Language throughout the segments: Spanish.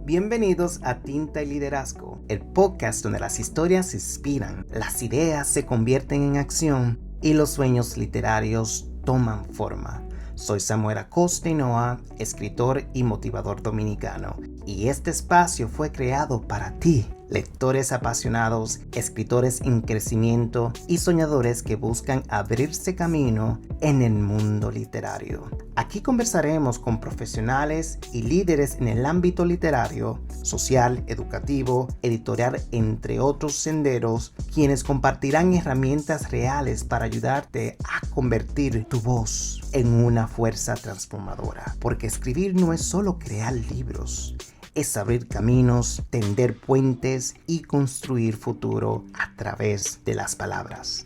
Bienvenidos a Tinta y Liderazgo, el podcast donde las historias se inspiran, las ideas se convierten en acción y los sueños literarios toman forma. Soy Samuel Acosta Hinoa, escritor y motivador dominicano, y este espacio fue creado para ti, lectores apasionados, escritores en crecimiento y soñadores que buscan abrirse camino en el mundo literario. Aquí conversaremos con profesionales y líderes en el ámbito literario, social, educativo, editorial, entre otros senderos, quienes compartirán herramientas reales para ayudarte a convertir tu voz en una fuerza transformadora. Porque escribir no es solo crear libros, es abrir caminos, tender puentes y construir futuro a través de las palabras.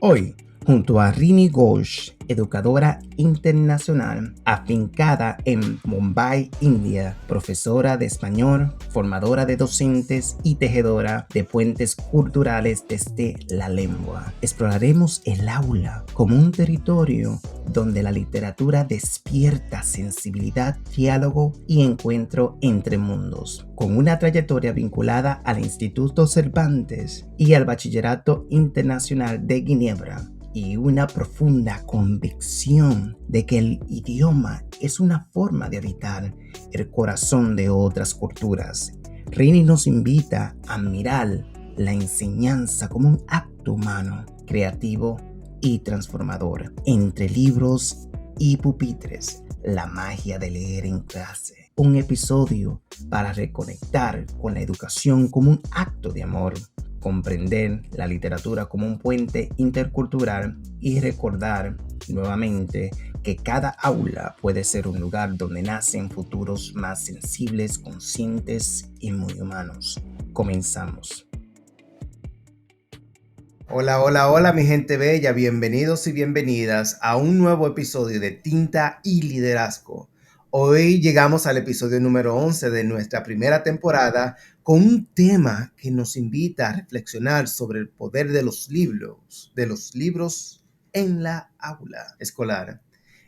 Hoy, junto a Rini Ghosh, educadora internacional afincada en Mumbai, India, profesora de español, formadora de docentes y tejedora de puentes culturales desde la lengua. Exploraremos el aula como un territorio donde la literatura despierta sensibilidad, diálogo y encuentro entre mundos. Con una trayectoria vinculada al Instituto Cervantes y al Bachillerato Internacional de Ginebra, y una profunda convicción de que el idioma es una forma de habitar el corazón de otras culturas, Rini nos invita a mirar la enseñanza como un acto humano, creativo y transformador. Entre libros y pupitres, la magia de leer en clase. Un episodio para reconectar con la educación como un acto de amor, comprender la literatura como un puente intercultural y recordar nuevamente que cada aula puede ser un lugar donde nacen futuros más sensibles, conscientes y muy humanos. Comenzamos. Hola mi gente bella, bienvenidos y bienvenidas a un nuevo episodio de Tinta y Liderazgo. Hoy llegamos al episodio número 11 de nuestra primera temporada con un tema que nos invita a reflexionar sobre el poder de los libros en la aula escolar.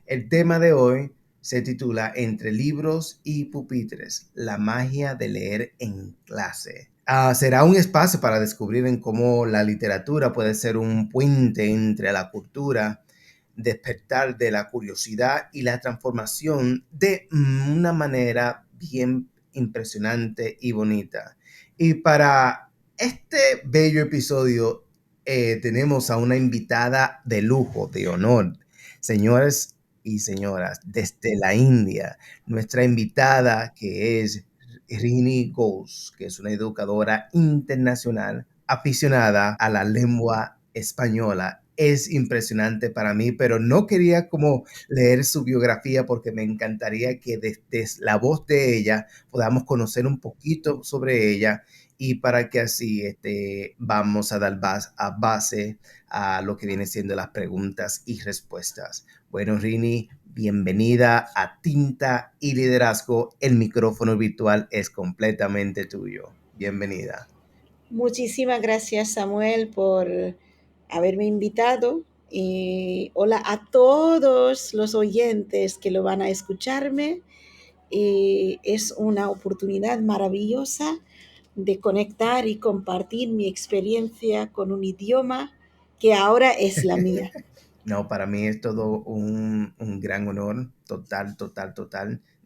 El tema de hoy se titula Entre libros y pupitres, la magia de leer en clase. Será un espacio para descubrir en cómo la literatura puede ser un puente entre la cultura, despertar de la curiosidad y la transformación de una manera bien impresionante y bonita. Y para este bello episodio tenemos a una invitada de lujo, de honor. Señores y señoras, desde la India, nuestra invitada que es Rini Ghosh, que es una educadora internacional aficionada a la lengua española. Es impresionante para mí, pero no quería como leer su biografía porque me encantaría que desde la voz de ella podamos conocer un poquito sobre ella y para que así vamos a dar base a lo que viene siendo las preguntas y respuestas. Bueno, Rini, bienvenida a Tinta y Liderazgo. El micrófono virtual es completamente tuyo. Bienvenida. Muchísimas gracias, Samuel, por haberme invitado. Y hola a todos los oyentes que lo van a escucharme. Y es una oportunidad maravillosa de conectar y compartir mi experiencia con un idioma que ahora es la mía. No, para mí es todo un gran honor, total,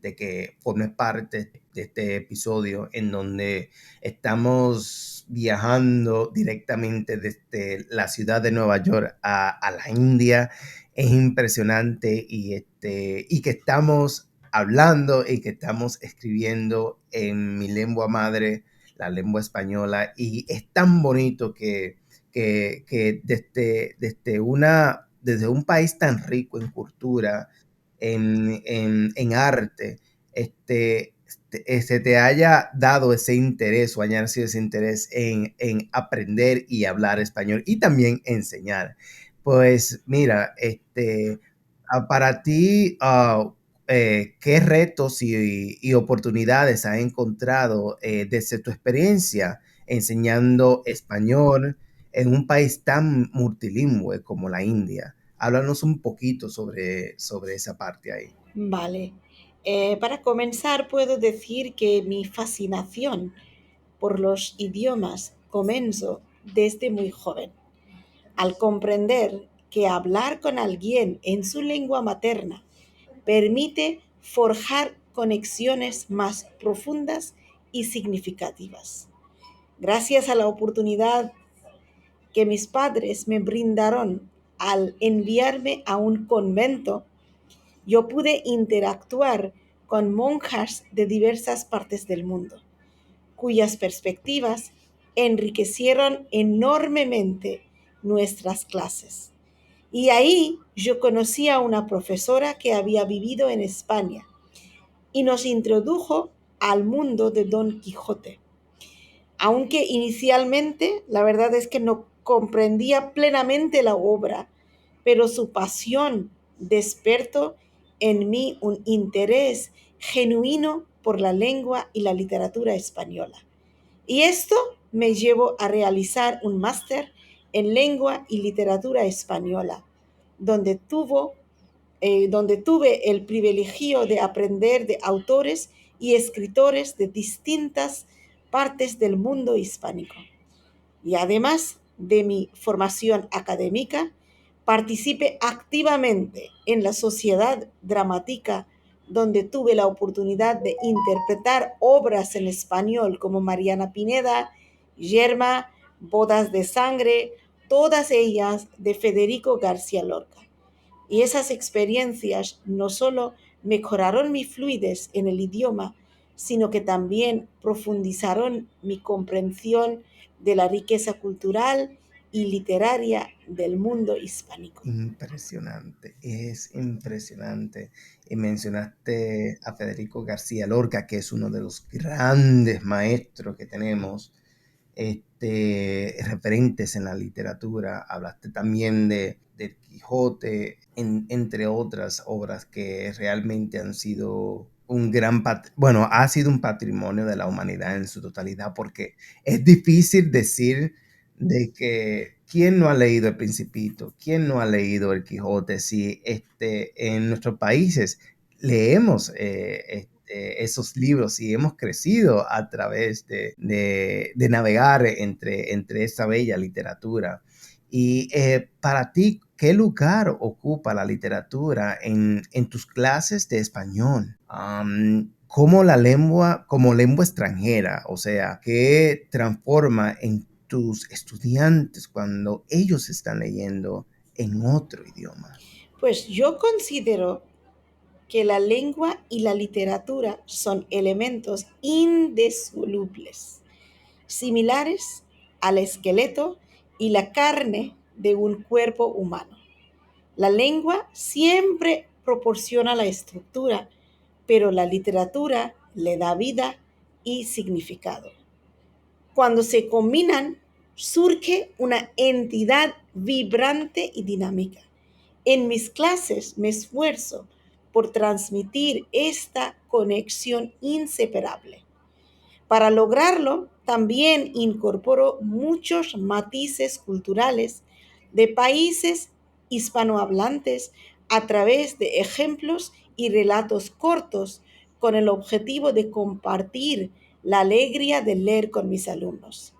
de que formes parte de este episodio en donde estamos viajando directamente desde la ciudad de Nueva York a la India. Es impresionante y que estamos hablando y que estamos escribiendo en mi lengua madre, la lengua española, y es tan bonito que desde un país tan rico en cultura, en arte, se te haya dado ese interés o haya nacido ese interés en aprender y hablar español y también enseñar. Pues mira, para ti, ¿qué retos y oportunidades has encontrado desde tu experiencia enseñando español en un país tan multilingüe como la India? Háblanos un poquito sobre esa parte ahí. Vale. Para comenzar, puedo decir que mi fascinación por los idiomas comenzó desde muy joven, al comprender que hablar con alguien en su lengua materna permite forjar conexiones más profundas y significativas. Gracias a la oportunidad que mis padres me brindaron al enviarme a un convento, yo pude interactuar con monjas de diversas partes del mundo, cuyas perspectivas enriquecieron enormemente nuestras clases. Y ahí yo conocí a una profesora que había vivido en España y nos introdujo al mundo de Don Quijote. Aunque inicialmente la verdad es que no comprendía plenamente la obra, pero su pasión despertó en mí un interés genuino por la lengua y la literatura española. Y esto me llevó a realizar un máster en lengua y literatura española, donde donde tuve el privilegio de aprender de autores y escritores de distintas partes del mundo hispánico. Y además de mi formación académica, participé activamente en la sociedad dramática, donde tuve la oportunidad de interpretar obras en español como Mariana Pineda, Yerma, Bodas de Sangre, todas ellas de Federico García Lorca. Y esas experiencias no solo mejoraron mi fluidez en el idioma, sino que también profundizaron mi comprensión de la riqueza cultural y literaria del mundo hispánico. Impresionante, es impresionante. Y mencionaste a Federico García Lorca, que es uno de los grandes maestros que tenemos, referentes en la literatura. Hablaste también de Quijote, entre otras obras que realmente han sido bueno, ha sido un patrimonio de la humanidad en su totalidad, porque es difícil decir de que quién no ha leído El Principito, quién no ha leído El Quijote, si en nuestros países leemos esos libros y hemos crecido a través de navegar entre esa bella literatura. Y para ti, ¿qué lugar ocupa la literatura en tus clases de español? Como lengua extranjera, o sea, ¿qué transforma en tus estudiantes cuando ellos están leyendo en otro idioma? Pues yo considero que la lengua y la literatura son elementos indisolubles, similares al esqueleto y la carne de un cuerpo humano. La lengua siempre proporciona la estructura, pero la literatura le da vida y significado. Cuando se combinan, surge una entidad vibrante y dinámica. En mis clases me esfuerzo por transmitir esta conexión inseparable. Para lograrlo, también incorporo muchos matices culturales de países hispanohablantes a través de ejemplos y relatos cortos con el objetivo de compartir la alegría de leer con mis alumnos.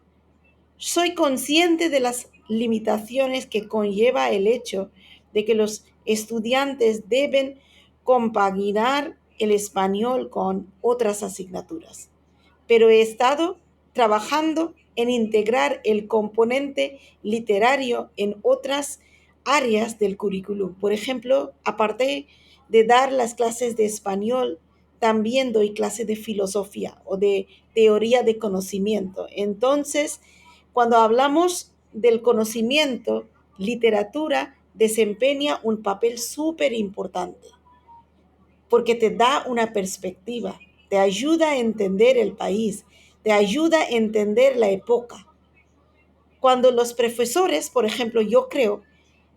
Soy consciente de las limitaciones que conlleva el hecho de que los estudiantes deben compaginar el español con otras asignaturas, pero he estado trabajando en integrar el componente literario en otras áreas del currículum. Por ejemplo, aparte de dar las clases de español, también doy clases de filosofía o de teoría de conocimiento. Entonces, cuando hablamos del conocimiento, literatura desempeña un papel súper importante porque te da una perspectiva, te ayuda a entender el país, te ayuda a entender la época. Cuando los profesores, por ejemplo, yo creo,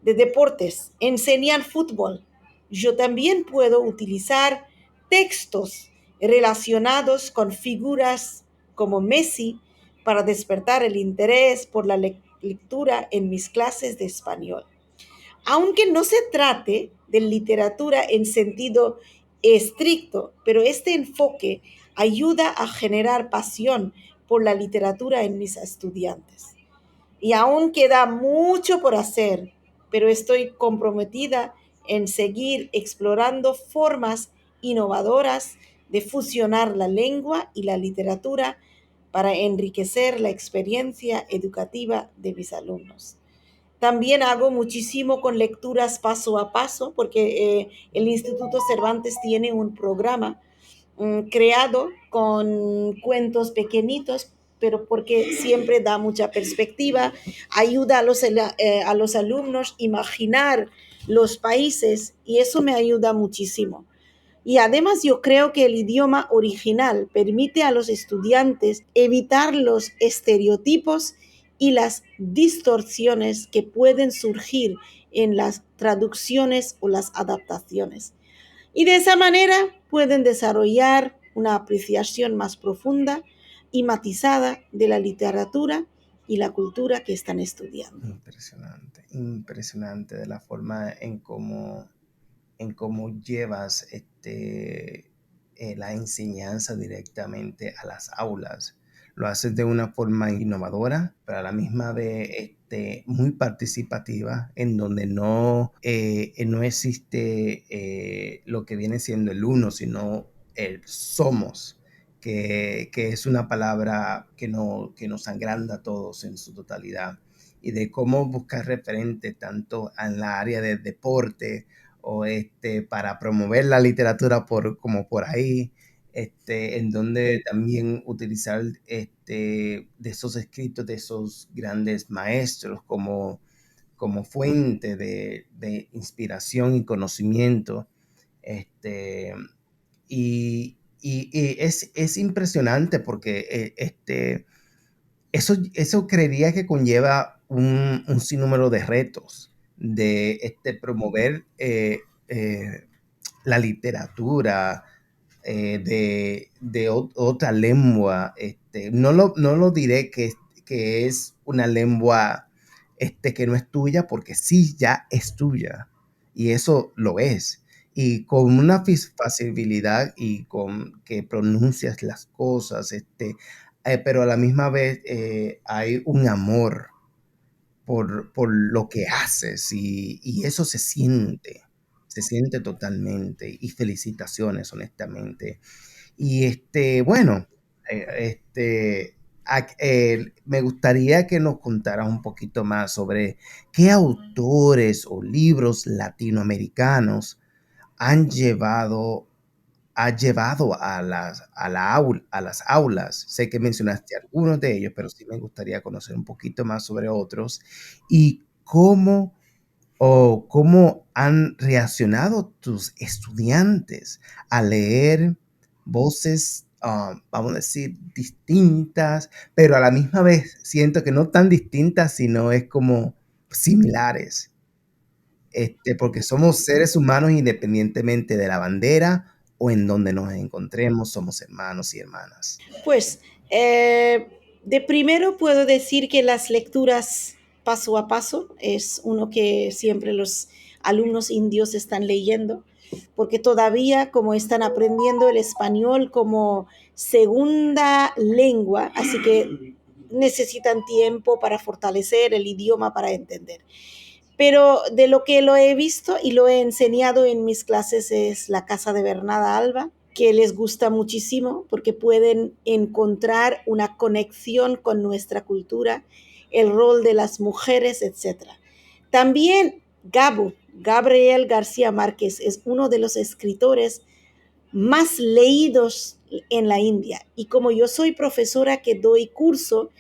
de deportes, enseñan fútbol, yo también puedo utilizar textos relacionados con figuras como Messi para despertar el interés por la lectura en mis clases de español. Aunque no se trate de literatura en sentido estricto, pero este enfoque ayuda a generar pasión por la literatura en mis estudiantes. Y aún queda mucho por hacer, pero estoy comprometida en seguir explorando formas innovadoras de fusionar la lengua y la literatura para enriquecer la experiencia educativa de mis alumnos. También hago muchísimo con lecturas paso a paso, porque el Instituto Cervantes tiene un programa creado con cuentos pequeñitos, pero porque siempre da mucha perspectiva, ayuda a los alumnos a imaginar los países y eso me ayuda muchísimo. Y además yo creo que el idioma original permite a los estudiantes evitar los estereotipos y las distorsiones que pueden surgir en las traducciones o las adaptaciones. Y de esa manera pueden desarrollar una apreciación más profunda y matizada de la literatura y la cultura que están estudiando. Impresionante, impresionante de la forma en cómo llevas la enseñanza directamente a las aulas. Lo haces de una forma innovadora, pero a la misma vez muy participativa, en donde no existe lo que viene siendo el uno, sino el somos, que es una palabra que nos agranda a todos en su totalidad, y de cómo buscar referentes tanto en la área del deporte, o para promover la literatura como por ahí, en donde también utilizar de esos escritos de esos grandes maestros como fuente de inspiración y conocimiento. Este, y es impresionante porque eso creería que conlleva un sinnúmero de retos de promover la literatura de otra lengua. No lo diré que es una lengua que no es tuya, porque sí, ya es tuya. Y eso lo es. Y con una facilidad y con que pronuncias las cosas, pero a la misma vez hay un amor por lo que haces, y eso se siente totalmente, y felicitaciones, honestamente. Y bueno, me gustaría que nos contaras un poquito más sobre qué autores o libros latinoamericanos han llevado ha llevado a las aulas. Sé que mencionaste algunos de ellos, pero sí me gustaría conocer un poquito más sobre otros, y cómo han reaccionado tus estudiantes a leer voces, vamos a decir, distintas, pero a la misma vez siento que no tan distintas, sino es como similares, porque somos seres humanos independientemente de la bandera o en donde nos encontremos, somos hermanos y hermanas. Pues de primero puedo decir que las lecturas paso a paso es uno que siempre los alumnos indios están leyendo, porque todavía como están aprendiendo el español como segunda lengua, así que necesitan tiempo para fortalecer el idioma para entender. Pero de lo que lo he visto y lo he enseñado en mis clases es La Casa de Bernada Alba, que les gusta muchísimo porque pueden encontrar una conexión con nuestra cultura, el rol de las mujeres, etcétera. También Gabriel García Márquez, es uno de los escritores más leídos en la India. Y como yo soy profesora que doy curso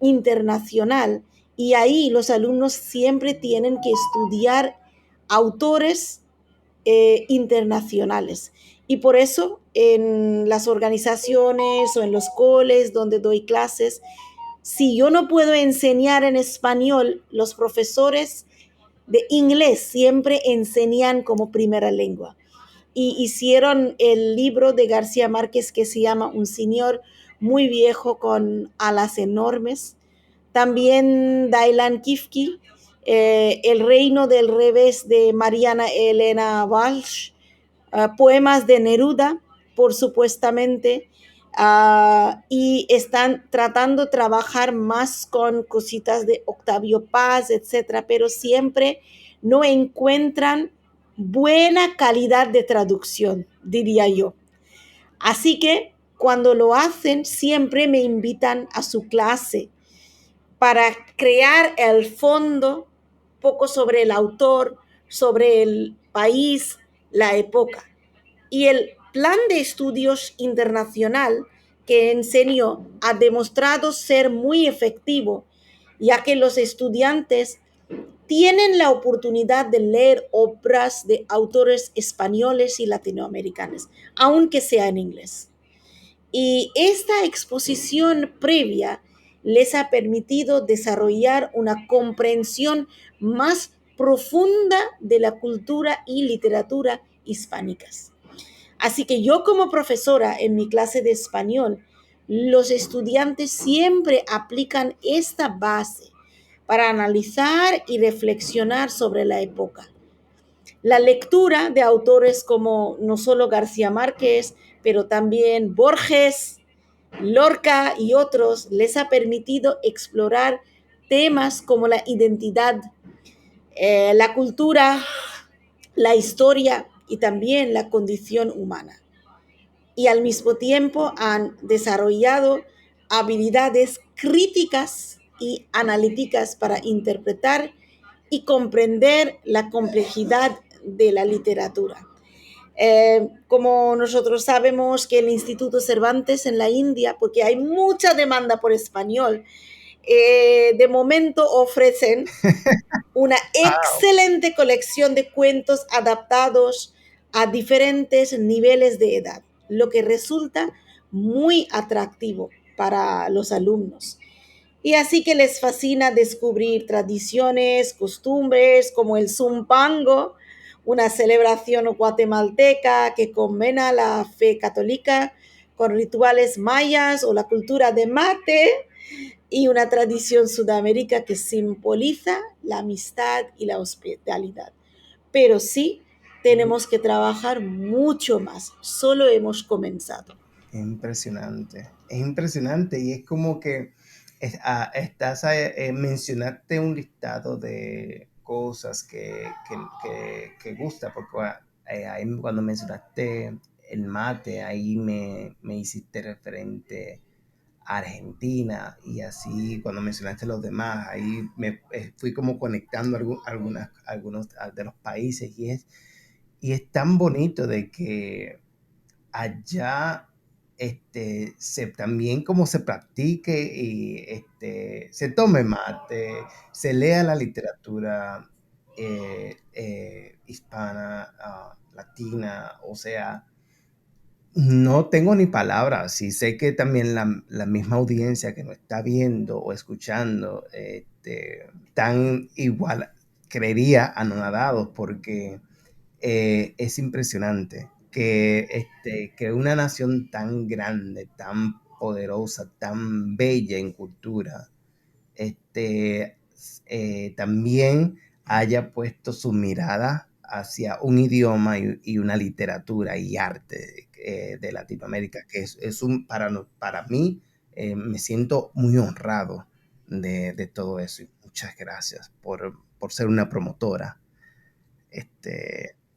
internacional, y ahí los alumnos siempre tienen que estudiar autores internacionales. Y por eso en las organizaciones o en los coles donde doy clases, si yo no puedo enseñar en español, los profesores de inglés siempre enseñan como primera lengua. Y hicieron el libro de García Márquez que se llama Un señor muy viejo con alas enormes. También Dailan Kifki, El reino del revés de Mariana Elena Walsh, poemas de Neruda, por supuestamente, y están tratando de trabajar más con cositas de Octavio Paz, etcétera, pero siempre no encuentran buena calidad de traducción, diría yo. Así que cuando lo hacen, siempre me invitan a su clase para crear el fondo, poco sobre el autor, sobre el país, la época. Y el plan de estudios internacional que enseñó ha demostrado ser muy efectivo, ya que los estudiantes tienen la oportunidad de leer obras de autores españoles y latinoamericanos, aunque sea en inglés. Y esta exposición previa les ha permitido desarrollar una comprensión más profunda de la cultura y literatura hispánicas. Así que yo como profesora en mi clase de español, los estudiantes siempre aplican esta base para analizar y reflexionar sobre la época. La lectura de autores como no solo García Márquez, pero también Borges, Lorca y otros les ha permitido explorar temas como la identidad, la cultura, la historia y también la condición humana. Y al mismo tiempo han desarrollado habilidades críticas y analíticas para interpretar y comprender la complejidad de la literatura. Como nosotros sabemos que el Instituto Cervantes en la India, porque hay mucha demanda por español, de momento ofrecen una Wow. excelente colección de cuentos adaptados a diferentes niveles de edad, lo que resulta muy atractivo para los alumnos. Y así que les fascina descubrir tradiciones, costumbres como el Zumpango, una celebración guatemalteca que combina la fe católica con rituales mayas o la cultura de mate y una tradición sudamericana que simboliza la amistad y la hospitalidad. Pero sí, tenemos que trabajar mucho más. Solo hemos comenzado. Es impresionante y es como que mencionaste un listado de cosas que gusta, porque ahí cuando mencionaste el mate, ahí me hiciste referente a Argentina y así cuando mencionaste los demás, ahí fui como conectando algunos de los países y es tan bonito de que allá también como se practique y se tome mate, se lea la literatura hispana, latina, o sea, no tengo ni palabras, y sé que también la misma audiencia que nos está viendo o escuchando, tan igual, creería anonadados porque es impresionante que una nación tan grande, tan poderosa, tan bella en cultura, también haya puesto su mirada hacia un idioma y una literatura y arte de Latinoamérica, que para mí, me siento muy honrado de todo eso y muchas gracias por ser una promotora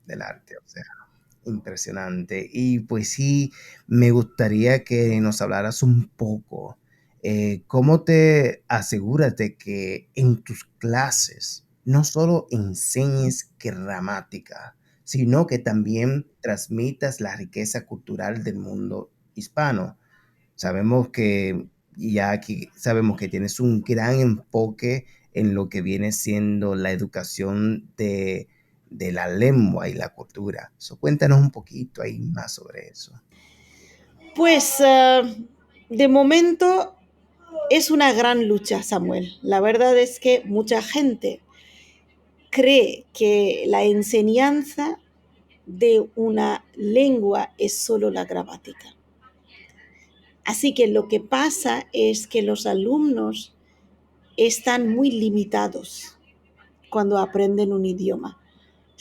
del arte, o sea, impresionante. Y pues sí, me gustaría que nos hablaras un poco, cómo te aseguras de que en tus clases no solo enseñes gramática, sino que también transmitas la riqueza cultural del mundo hispano. Sabemos que ya aquí sabemos que tienes un gran enfoque en lo que viene siendo la educación de la lengua y la cultura. So, cuéntanos un poquito ahí más sobre eso. Pues de momento es una gran lucha, Samuel. La verdad es que mucha gente cree que la enseñanza de una lengua es solo la gramática. Así que lo que pasa es que los alumnos están muy limitados cuando aprenden un idioma.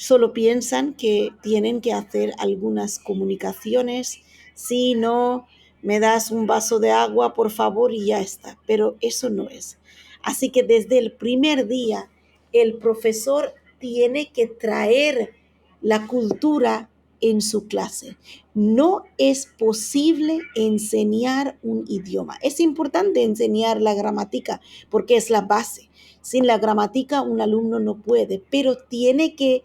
solo piensan que tienen que hacer algunas comunicaciones, si no, me das un vaso de agua, por favor, y ya está. Pero eso no es. Así que desde el primer día, el profesor tiene que traer la cultura en su clase. No es posible enseñar un idioma. Es importante enseñar la gramática porque es la base. Sin la gramática un alumno no puede, pero tiene que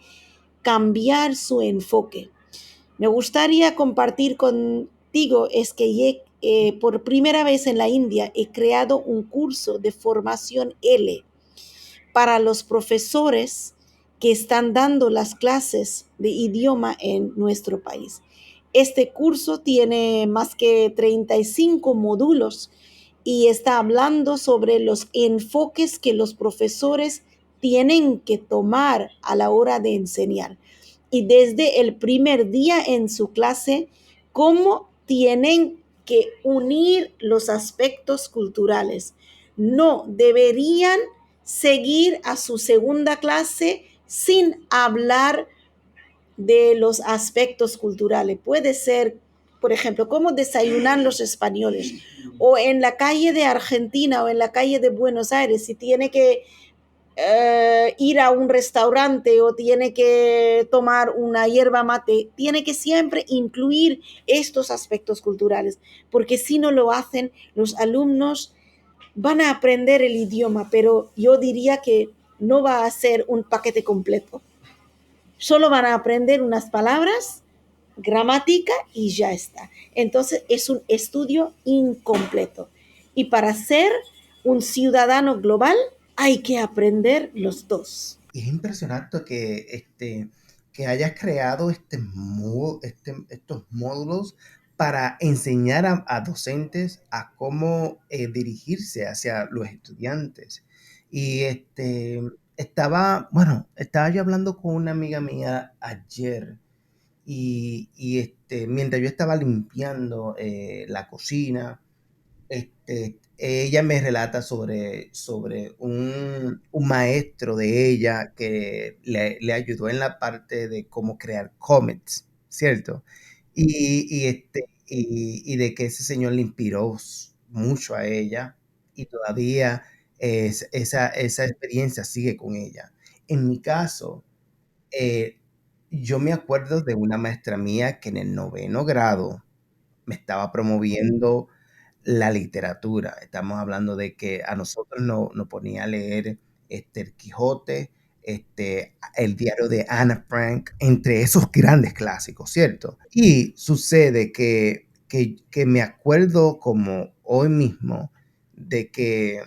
cambiar su enfoque. Me gustaría compartir contigo es que por primera vez en la India he creado un curso de formación L para los profesores que están dando las clases de idioma en nuestro país. Este curso tiene más que 35 módulos y está hablando sobre los enfoques que los profesores tienen que tomar a la hora de enseñar. Y desde el primer día en su clase, cómo tienen que unir los aspectos culturales. No deberían seguir a su segunda clase sin hablar de los aspectos culturales. Puede ser, por ejemplo, cómo desayunan los españoles, o en la calle de Argentina o en la calle de Buenos Aires, si tiene que ir a un restaurante o tiene que tomar una hierba mate, tiene que siempre incluir estos aspectos culturales, porque si no lo hacen, los alumnos van a aprender el idioma, pero yo diría que no va a ser un paquete completo. Solo van a aprender unas palabras, gramática y ya está. Entonces es un estudio incompleto. Y para ser un ciudadano global hay que aprender los dos. Y es impresionante que hayas creado estos módulos para enseñar a docentes a cómo dirigirse hacia los estudiantes. Y estaba yo hablando con una amiga mía ayer mientras yo estaba limpiando la cocina, ella me relata sobre un maestro de ella que le ayudó en la parte de cómo crear cómics, ¿cierto? Y de que ese señor le inspiró mucho a ella y todavía esa experiencia sigue con ella. En mi caso, eh, yo me acuerdo de una maestra mía que en el noveno grado me estaba promoviendo la literatura. Estamos hablando de que a nosotros nos ponía a leer el Quijote, el diario de Ana Frank, entre esos grandes clásicos, ¿cierto? Y sucede que me acuerdo como hoy mismo de que,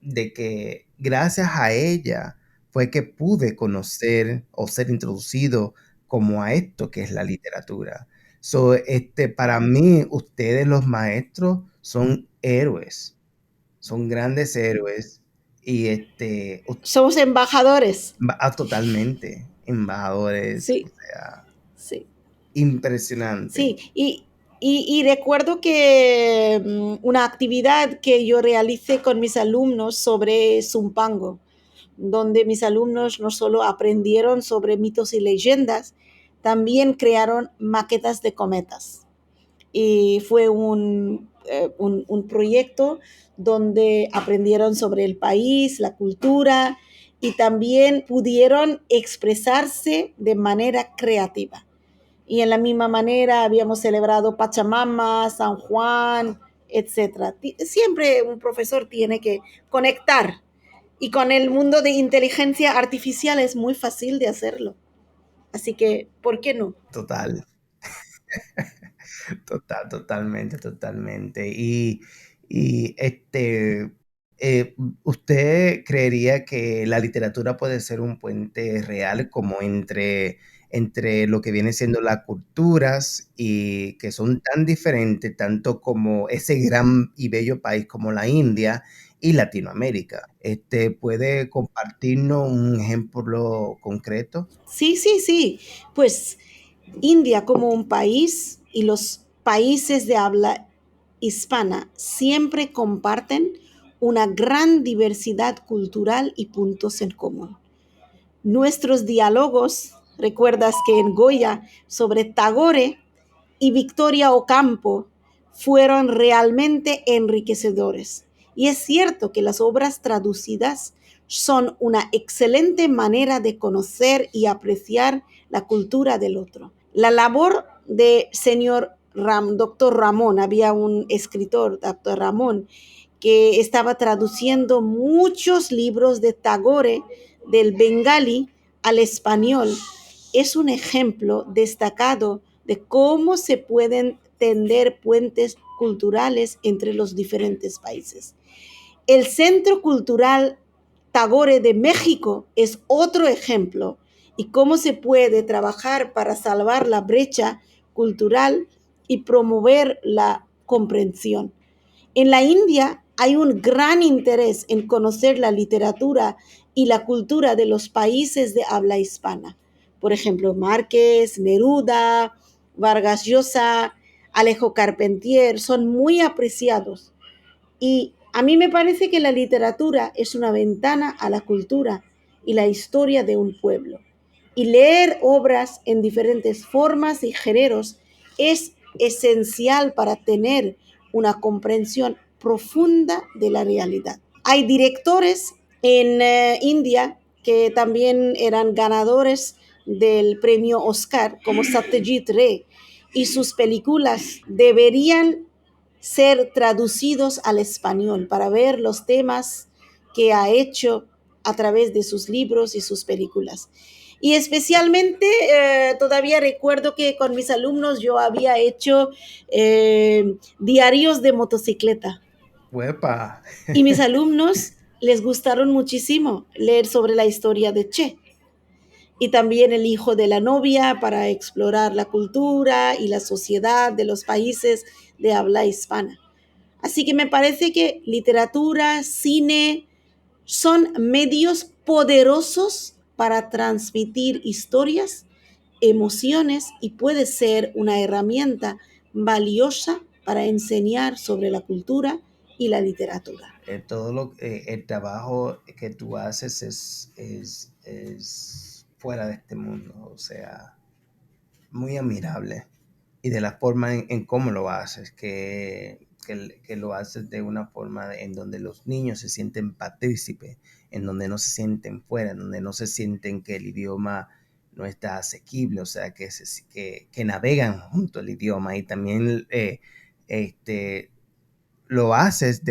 de que gracias a ella fue que pude conocer o ser introducido como a esto que es la literatura. So, para mí, ustedes los maestros son héroes, son grandes héroes y Somos embajadores. totalmente embajadores, o Sí, sea, sí. impresionante, Sí, y recuerdo que una actividad que yo realicé con mis alumnos sobre Zumpango, donde mis alumnos no solo aprendieron sobre mitos y leyendas, también crearon maquetas de cometas. Y fue un proyecto donde aprendieron sobre el país, la cultura, y también pudieron expresarse de manera creativa. Y en la misma manera habíamos celebrado Pachamama, San Juan, etcétera. Siempre un profesor tiene que conectar, y con el mundo de inteligencia artificial es muy fácil de hacerlo. Así que, ¿por qué no? total. Totalmente, totalmente. Y ¿usted creería que la literatura puede ser un puente real como entre lo que viene siendo las culturas y que son tan diferentes, tanto como ese gran y bello país como la India y Latinoamérica? ¿Puede compartirnos un ejemplo concreto? Sí, sí, sí. Pues India como un país y los países de habla hispana siempre comparten una gran diversidad cultural y puntos en común. Nuestros diálogos Recuerdas que en Goya, sobre Tagore y Victoria Ocampo, fueron realmente enriquecedores. Y es cierto que las obras traducidas son una excelente manera de conocer y apreciar la cultura del otro. La labor de doctor Ramón, había un escritor, doctor Ramón, que estaba traduciendo muchos libros de Tagore del bengalí al español. Es un ejemplo destacado de cómo se pueden tender puentes culturales entre los diferentes países. El Centro Cultural Tagore de México es otro ejemplo y cómo se puede trabajar para salvar la brecha cultural y promover la comprensión. En la India hay un gran interés en conocer la literatura y la cultura de los países de habla hispana. Por ejemplo, Márquez, Neruda, Vargas Llosa, Alejo Carpentier son muy apreciados. Y a mí me parece que la literatura es una ventana a la cultura y la historia de un pueblo. Y leer obras en diferentes formas y géneros es esencial para tener una comprensión profunda de la realidad. Hay directores en India que también eran ganadores del premio Oscar, como Satyajit Ray, y sus películas deberían ser traducidos al español para ver los temas que ha hecho a través de sus libros y sus películas. Y especialmente todavía recuerdo que con mis alumnos yo había hecho diarios de motocicleta. ¡Huepa! Y mis alumnos les gustaron muchísimo leer sobre la historia de Che. Y también El hijo de la novia para explorar la cultura y la sociedad de los países de habla hispana. Así que me parece que literatura, cine son medios poderosos para transmitir historias, emociones y puede ser una herramienta valiosa para enseñar sobre la cultura y la literatura. El trabajo que tú haces es fuera de este mundo, o sea, muy admirable. Y de la forma en cómo lo haces, que lo haces de una forma en donde los niños se sienten partícipes, en donde no se sienten fuera, en donde no se sienten que el idioma no está asequible, o sea, que navegan junto al idioma y también este, lo haces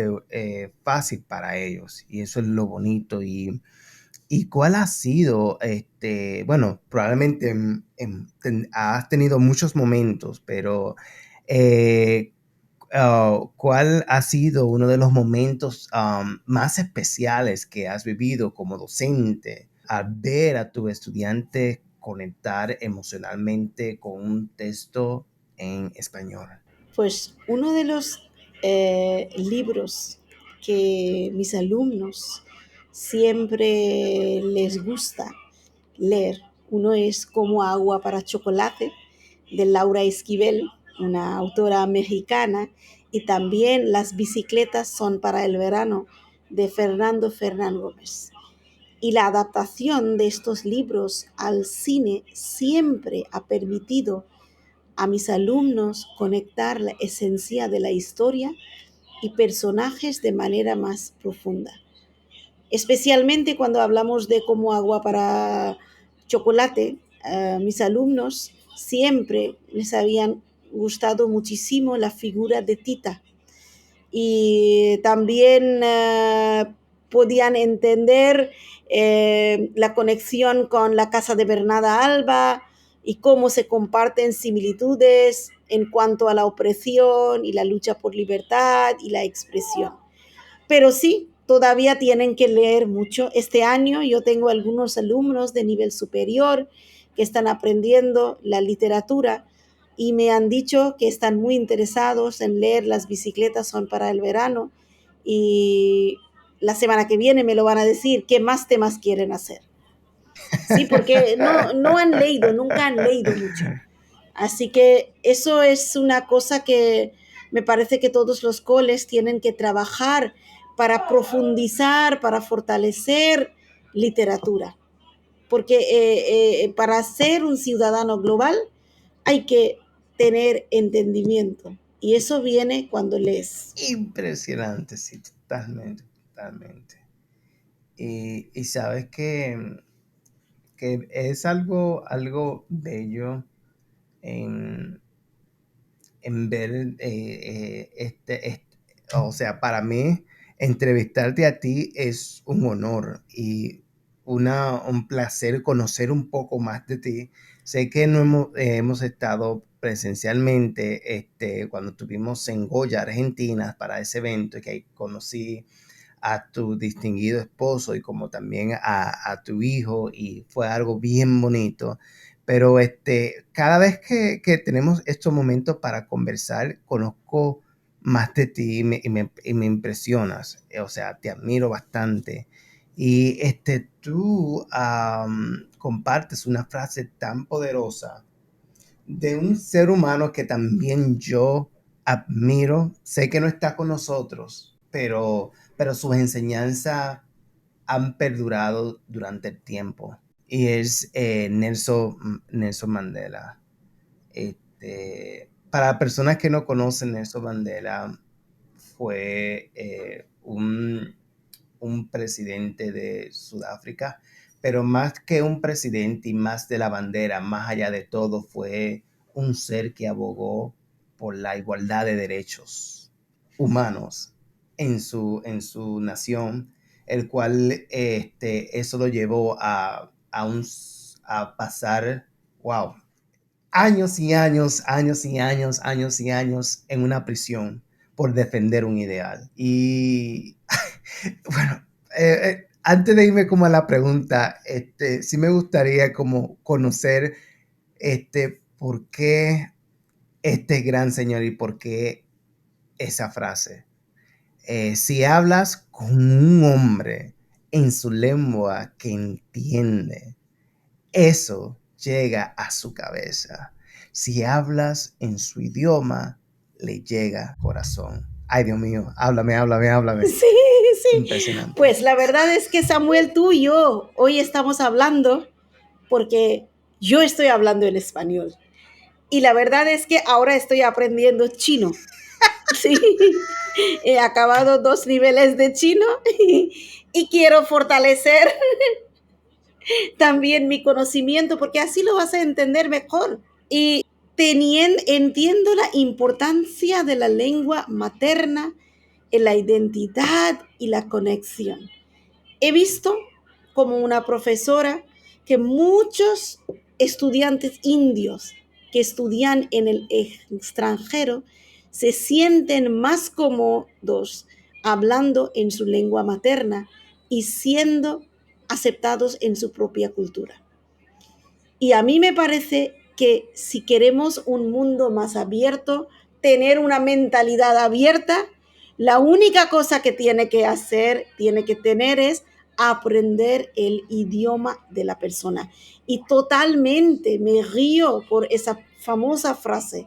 fácil para ellos y eso es lo bonito. ¿Y cuál ha sido, bueno, probablemente has tenido muchos momentos, pero eh, ¿cuál ha sido uno de los momentos más especiales que has vivido como docente al ver a tu estudiante conectar emocionalmente con un texto en español? Pues uno de los libros que mis alumnos siempre les gusta leer, uno es Como agua para chocolate, de Laura Esquivel, una autora mexicana, y también Las bicicletas son para el verano, de Fernando Fernán Gómez. Y la adaptación de estos libros al cine siempre ha permitido a mis alumnos conectar la esencia de la historia y personajes de manera más profunda. Especialmente cuando hablamos de Como agua para chocolate, mis alumnos siempre les habían gustado muchísimo la figura de Tita y también podían entender la conexión con la casa de Bernarda Alba y cómo se comparten similitudes en cuanto a la opresión y la lucha por libertad y la expresión. Pero sí, todavía tienen que leer mucho. Este año yo tengo algunos alumnos de nivel superior que están aprendiendo la literatura y me han dicho que están muy interesados en leer Las bicicletas son para el verano y la semana que viene me lo van a decir, ¿qué más temas quieren hacer? Sí, porque no han leído, nunca han leído mucho. Así que eso es una cosa que me parece que todos los coles tienen que trabajar para profundizar, para fortalecer literatura. porque para ser un ciudadano global hay que tener entendimiento y eso viene cuando lees. Impresionante, sí, totalmente, totalmente. Y sabes que es algo bello en, en ver, o sea, para mí, entrevistarte a ti es un honor y un placer conocer un poco más de ti. Sé que no hemos estado presencialmente cuando estuvimos en Goya, Argentina, para ese evento que ahí conocí a tu distinguido esposo y como también a tu hijo y fue algo bien bonito. Pero cada vez que tenemos estos momentos para conversar, conozco más de ti y me impresionas. O sea, te admiro bastante. Y tú compartes una frase tan poderosa de un ser humano que también yo admiro. Sé que no está con nosotros, pero sus enseñanzas han perdurado durante el tiempo. Y es Nelson Mandela. Para personas que no conocen, Nelson Mandela fue un presidente de Sudáfrica, pero más que un presidente y más de la bandera, más allá de todo, fue un ser que abogó por la igualdad de derechos humanos en su nación, el cual eso lo llevó a pasar, wow, años y años, años y años, años y años en una prisión por defender un ideal. Y bueno, antes de irme como a la pregunta, sí me gustaría como conocer por qué este gran señor y por qué esa frase. Si hablas con un hombre en su lengua que entiende, eso llega a su cabeza. Si hablas en su idioma, le llega al corazón. Ay, Dios mío, háblame, háblame, háblame. Sí, sí. Impresionante. Pues la verdad es que Samuel, tú y yo hoy estamos hablando porque yo estoy hablando en español. Y la verdad es que ahora estoy aprendiendo chino. Sí, he acabado 2 niveles de chino y quiero fortalecer también mi conocimiento porque así lo vas a entender mejor. Y entiendo la importancia de la lengua materna en la identidad y la conexión. He visto como una profesora que muchos estudiantes indios que estudian en el extranjero se sienten más cómodos hablando en su lengua materna y siendo aceptados en su propia cultura. Y a mí me parece que si queremos un mundo más abierto, tener una mentalidad abierta, la única cosa que tiene que tener es aprender el idioma de la persona. Y totalmente me río por esa famosa frase.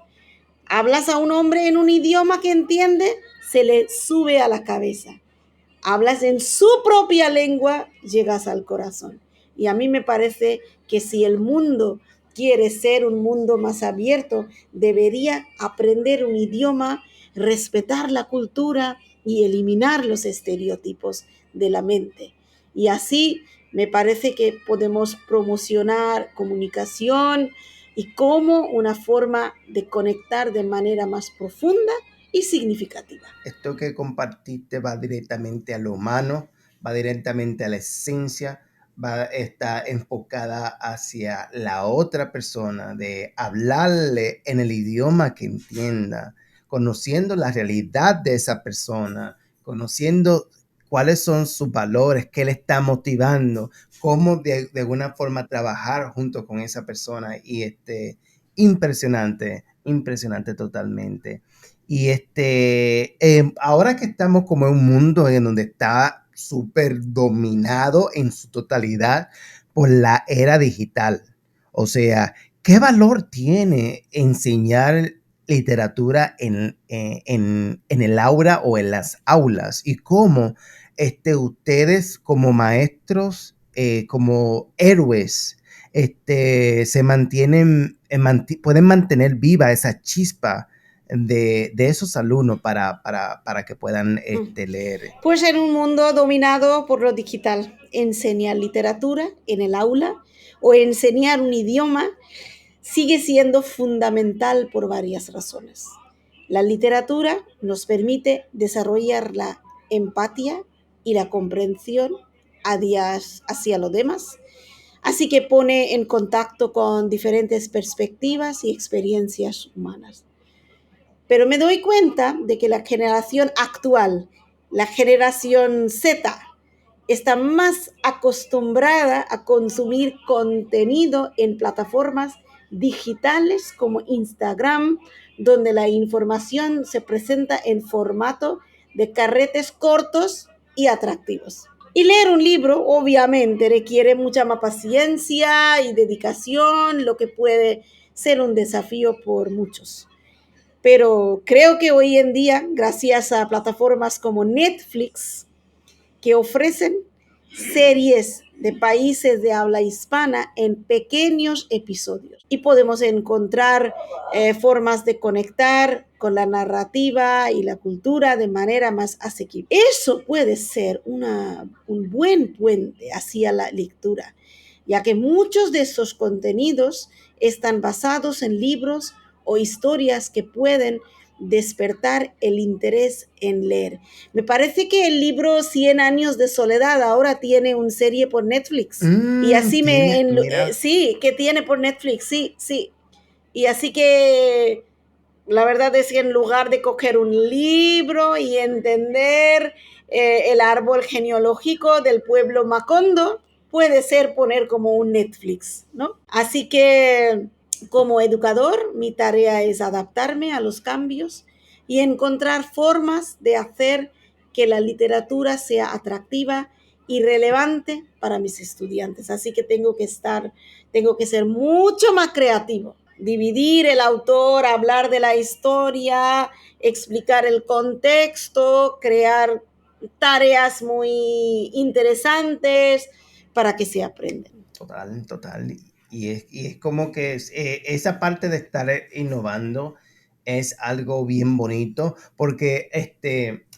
Hablas a un hombre en un idioma que entiende, se le sube a la cabeza. Hablas en su propia lengua, llegas al corazón. Y a mí me parece que si el mundo quiere ser un mundo más abierto, debería aprender un idioma, respetar la cultura y eliminar los estereotipos de la mente. Y así me parece que podemos promocionar comunicación y como una forma de conectar de manera más profunda y significativa. Esto que compartiste va directamente a lo humano, va directamente a la esencia, está enfocada hacia la otra persona, de hablarle en el idioma que entienda, conociendo la realidad de esa persona, conociendo cuáles son sus valores, qué le está motivando, cómo de alguna forma trabajar junto con esa persona. Y impresionante, impresionante totalmente. Y ahora que estamos como en un mundo en donde está súper dominado en su totalidad por la era digital, o sea, ¿qué valor tiene enseñar literatura en el aula o en las aulas? Y cómo ustedes como maestros como héroes, se mantienen, pueden mantener viva esa chispa de esos alumnos para que puedan leer. Pues en un mundo dominado por lo digital, enseñar literatura en el aula o enseñar un idioma sigue siendo fundamental por varias razones. La literatura nos permite desarrollar la empatía y la comprensión hacia los demás, así que pone en contacto con diferentes perspectivas y experiencias humanas. Pero me doy cuenta de que la generación actual, la generación Z, está más acostumbrada a consumir contenido en plataformas digitales como Instagram, donde la información se presenta en formato de carretes cortos y atractivos. Y leer un libro obviamente requiere mucha más paciencia y dedicación, lo que puede ser un desafío por muchos. Pero creo que hoy en día, gracias a plataformas como Netflix, que ofrecen series de países de habla hispana en pequeños episodios. Y podemos encontrar formas de conectar con la narrativa y la cultura de manera más asequible. Eso puede ser un buen puente hacia la lectura, ya que muchos de esos contenidos están basados en libros o historias que pueden despertar el interés en leer. Me parece que el libro Cien años de soledad ahora tiene una serie por Netflix. Y así Mira, sí, que tiene por Netflix, sí, sí. Y así que la verdad es que en lugar de coger un libro y entender el árbol genealógico del pueblo Macondo, puede ser poner como un Netflix, ¿no? Así que como educador, mi tarea es adaptarme a los cambios y encontrar formas de hacer que la literatura sea atractiva y relevante para mis estudiantes. Así que tengo que ser mucho más creativo, dividir el autor, hablar de la historia, explicar el contexto, crear tareas muy interesantes para que se aprendan. total, total. Y es como que esa parte de estar innovando es algo bien bonito, porque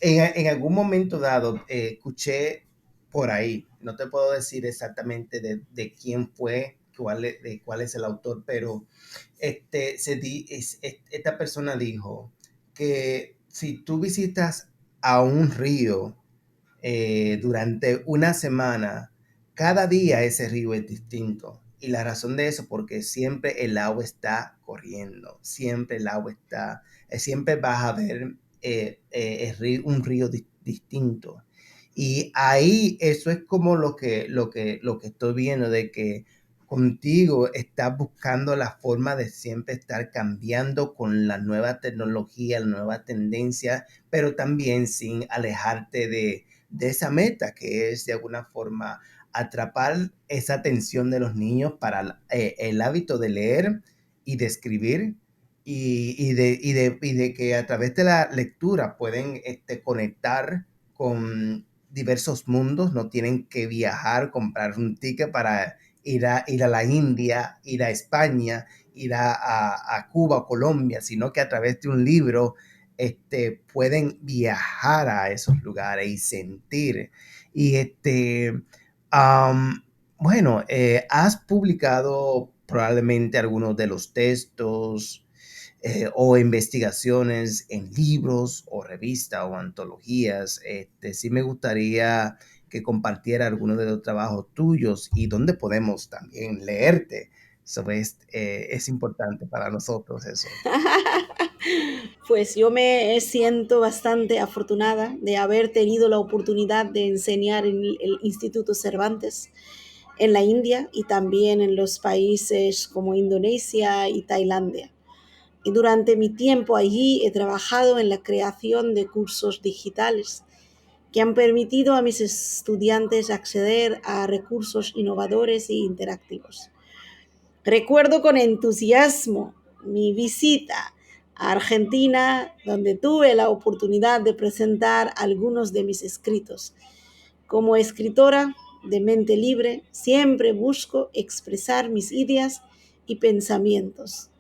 en algún momento dado escuché por ahí, no te puedo decir exactamente de quién fue, de cuál es el autor, pero esta persona dijo que si tú visitas a un río durante una semana, cada día ese río es distinto. Y la razón de eso, porque siempre el agua está corriendo, siempre el agua está, siempre vas a ver un río distinto. Y ahí eso es como lo que estoy viendo, de que contigo estás buscando la forma de siempre estar cambiando con la nueva tecnología, la nueva tendencia, pero también sin alejarte de esa meta que es de alguna forma atrapar esa atención de los niños para el hábito de leer y de escribir y de que a través de la lectura pueden conectar con diversos mundos, no tienen que viajar, comprar un ticket para ir a la India, ir a España, ir a Cuba, Colombia, sino que a través de un libro pueden viajar a esos lugares y sentir. Y bueno, has publicado probablemente algunos de los textos o investigaciones en libros o revistas o antologías. Sí me gustaría que compartiera algunos de los trabajos tuyos y dónde podemos también leerte. Es importante para nosotros eso. Pues yo me siento bastante afortunada de haber tenido la oportunidad de enseñar en el Instituto Cervantes en la India y también en los países como Indonesia y Tailandia. Y durante mi tiempo allí he trabajado en la creación de cursos digitales que han permitido a mis estudiantes acceder a recursos innovadores e interactivos. Recuerdo con entusiasmo mi visita a Argentina, donde tuve la oportunidad de presentar algunos de mis escritos. Como escritora, de mente libre, siempre busco expresar mis ideas y pensamientos.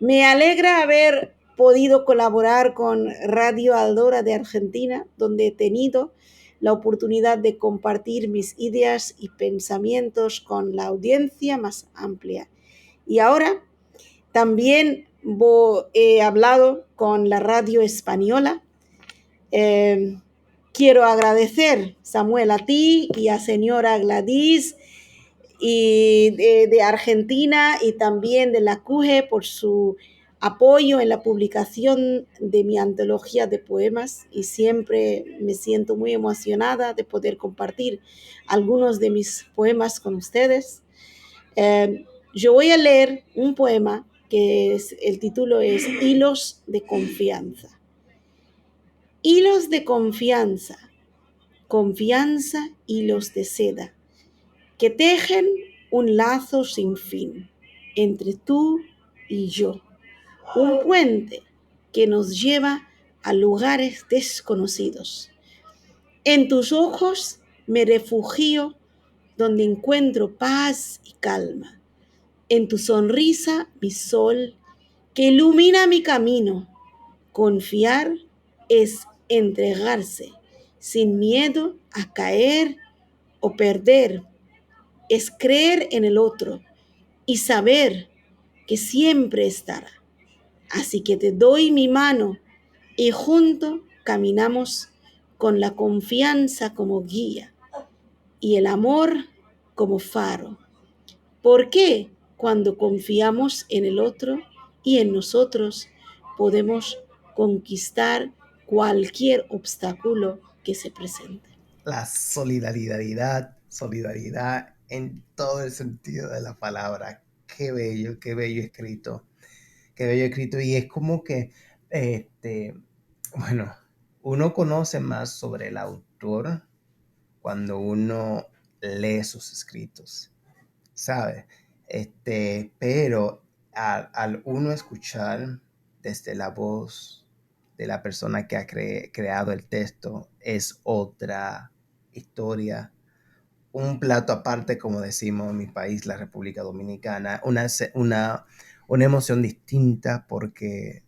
Me alegra haber podido colaborar con Radio Aldora de Argentina, donde he tenido la oportunidad de compartir mis ideas y pensamientos con la audiencia más amplia. Y ahora también he hablado con la radio española. Quiero agradecer, Samuel, a ti y a señora Gladys y de Argentina y también de la CUGE por su apoyo en la publicación de mi antología de poemas, y siempre me siento muy emocionada de poder compartir algunos de mis poemas con ustedes. Yo voy a leer un poema el título es Hilos de confianza. Hilos de confianza, confianza, hilos de seda, que tejen un lazo sin fin entre tú y yo, un puente que nos lleva a lugares desconocidos. En tus ojos me refugio, donde encuentro paz y calma. En tu sonrisa mi sol, que ilumina mi camino. Confiar es entregarse sin miedo a caer o perder. Es creer en el otro y saber que siempre estará. Así que te doy mi mano y juntos caminamos con la confianza como guía y el amor como faro. ¿Por qué? Cuando confiamos en el otro y en nosotros, podemos conquistar cualquier obstáculo que se presente. La solidaridad, solidaridad en todo el sentido de la palabra. Qué bello escrito, qué bello escrito. Y es como que, bueno, uno conoce más sobre el autor cuando uno lee sus escritos, ¿sabe? Pero al uno escuchar desde la voz de la persona que ha creado el texto, es otra historia, un plato aparte, como decimos en mi país, la República Dominicana, una emoción distinta porque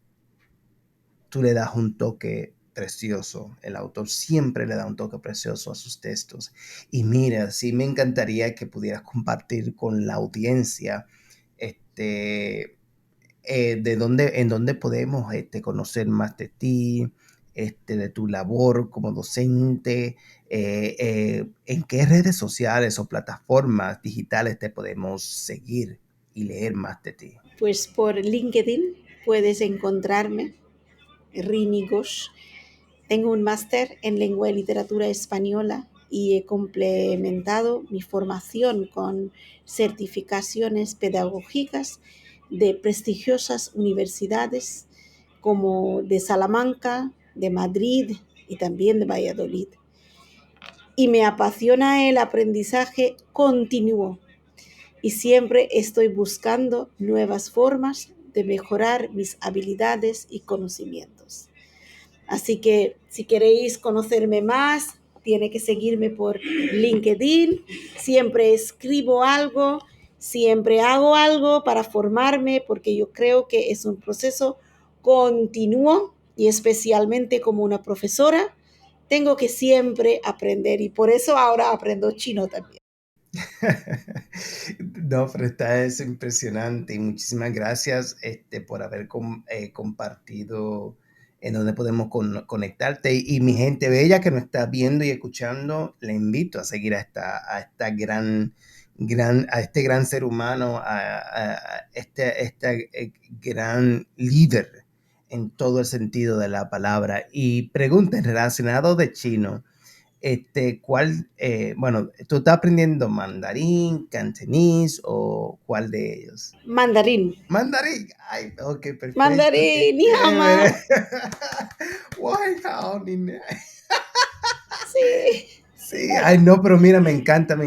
tú le das un toque precioso. El autor siempre le da un toque precioso a sus textos. Y mira, sí me encantaría que pudieras compartir con la audiencia en dónde podemos conocer más de ti, de tu labor como docente, en qué redes sociales o plataformas digitales te podemos seguir y leer más de ti. Pues por LinkedIn puedes encontrarme, Rini Ghosh. Tengo un máster en lengua y literatura española y he complementado mi formación con certificaciones pedagógicas de prestigiosas universidades como de Salamanca, de Madrid y también de Valladolid. Y me apasiona el aprendizaje continuo y siempre estoy buscando nuevas formas de mejorar mis habilidades y conocimientos. Así que si queréis conocerme más, tiene que seguirme por LinkedIn. Siempre escribo algo, siempre hago algo para formarme, porque yo creo que es un proceso continuo y especialmente como una profesora, tengo que siempre aprender y por eso ahora aprendo chino también. No, pero es impresionante y muchísimas gracias por haber compartido en donde podemos conectarte. Y mi gente bella que nos está viendo y escuchando, le invito a seguir a esta a este gran ser humano, a este gran líder en todo el sentido de la palabra. Y preguntas relacionadas de chino. Bueno, ¿tú estás aprendiendo mandarín, cantonés o cuál de ellos? Mandarín. Mandarín. Ay, ok, perfecto, qué Mandarín, ni chévere. hao. Wow, nina. Sí, Sí, ay, no, pero mira, me encanta sí.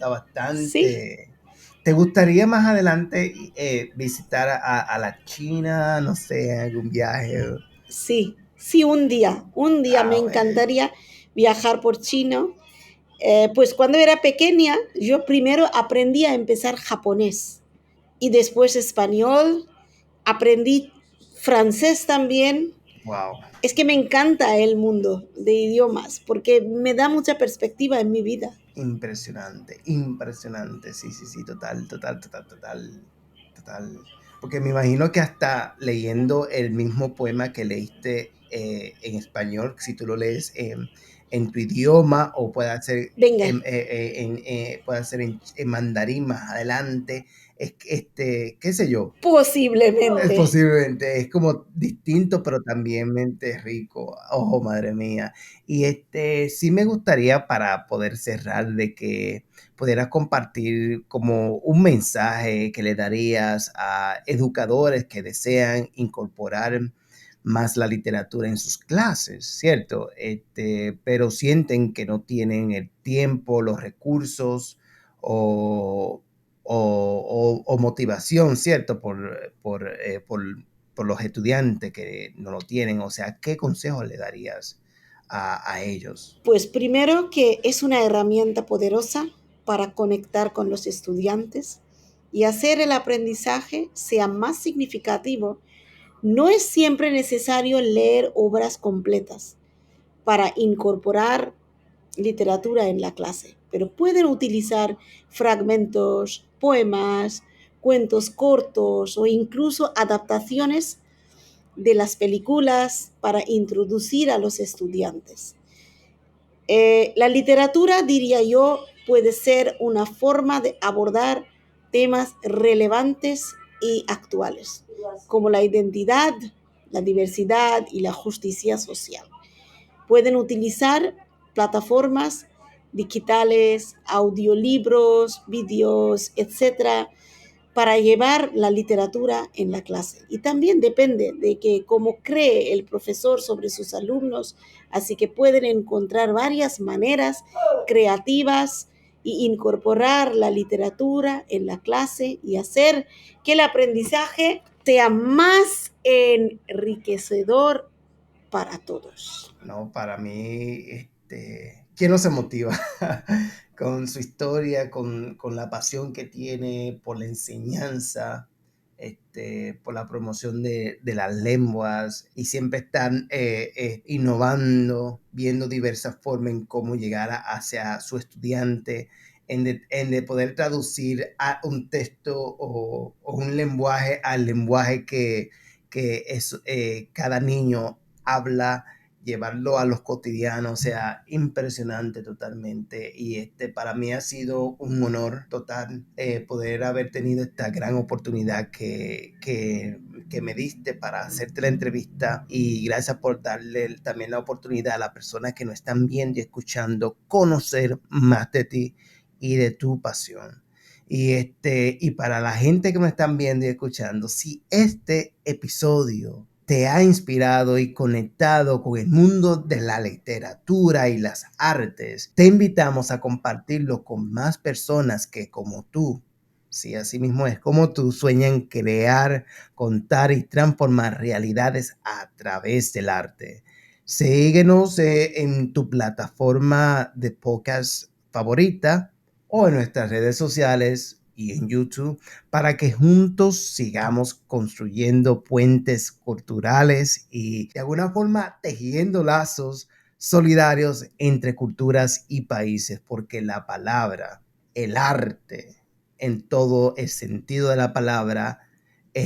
bastante. ¿Te gustaría más adelante visitar a la China, no sé, algún viaje? Sí, sí, un día me Ah, bueno. encantaría viajar por China Pues cuando era pequeña, yo primero aprendí a empezar japonés y después español, aprendí francés también. Wow. Es que me encanta el mundo de idiomas porque me da mucha perspectiva en mi vida. Impresionante, impresionante. Sí, sí, sí, total, total, total, total, total. Porque me imagino que hasta leyendo el mismo poema que leíste en español, si tú lo lees en tu idioma o puede ser Venga, puede ser en mandarín más adelante, qué sé yo, es posiblemente. posiblemente, es como distinto, pero también mente rico. Oh, madre mía. Y sí me gustaría para poder cerrar de que pudieras compartir como un mensaje que le darías a educadores que desean incorporar más la literatura en sus clases, ¿cierto? Pero sienten que no tienen el tiempo, los recursos o o motivación, ¿cierto? Por los estudiantes que no lo tienen. O sea, ¿qué consejos le darías a ellos? Pues primero que es una herramienta poderosa para conectar con los estudiantes y hacer el aprendizaje sea más significativo. No es siempre necesario leer obras completas para incorporar literatura en la clase, pero pueden utilizar fragmentos, poemas, cuentos cortos o incluso adaptaciones de las películas para introducir a los estudiantes. La literatura, diría yo, puede ser una forma de abordar temas relevantes y actuales, como la identidad, la diversidad y la justicia social. Pueden utilizar plataformas digitales, audiolibros, vídeos, etcétera, para llevar la literatura en la clase. Y también depende de que cómo cree el profesor sobre sus alumnos, así que pueden encontrar varias maneras creativas y incorporar la literatura en la clase y hacer que el aprendizaje sea más enriquecedor para todos. No, para mí, ¿quién no se motiva con su historia, con la pasión que tiene por la enseñanza, por la promoción de las lenguas y siempre están innovando, viendo diversas formas en cómo llegar hacia su estudiante, en de poder traducir a un texto o un lenguaje al lenguaje que es, cada niño habla, llevarlo a los cotidianos, o sea, impresionante totalmente. Y para mí ha sido un honor total poder haber tenido esta gran oportunidad que me diste para hacerte la entrevista y gracias por darle también la oportunidad a las personas que nos están viendo y escuchando conocer más de ti y de tu pasión. Y para la gente que me están viendo y escuchando, si este episodio te ha inspirado y conectado con el mundo de la literatura y las artes, te invitamos a compartirlo con más personas que como tú, sí, así mismo es, como tú, sueñan crear, contar y transformar realidades a través del arte. Síguenos en tu plataforma de podcast favorita o en nuestras redes sociales y en YouTube para que juntos sigamos construyendo puentes culturales y de alguna forma tejiendo lazos solidarios entre culturas y países, porque la palabra, el arte, en todo el sentido de la palabra,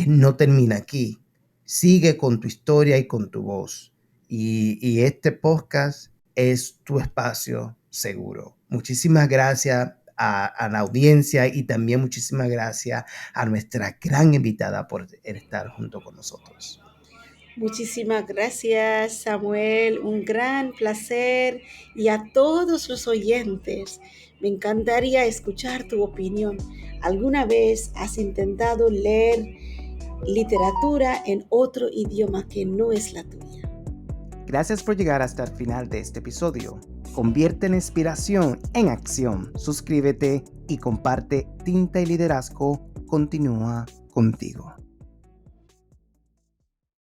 no termina aquí. Sigue con tu historia y con tu voz. Y este podcast es tu espacio seguro. Muchísimas gracias a la audiencia y también muchísimas gracias a nuestra gran invitada por estar junto con nosotros. Muchísimas gracias, Samuel. Un gran placer. Y a todos los oyentes, me encantaría escuchar tu opinión. ¿Alguna vez has intentado leer literatura en otro idioma que no es la tuya? Gracias por llegar hasta el final de este episodio. Convierte la inspiración en acción. Suscríbete y comparte. Tinta y Liderazgo continúa contigo.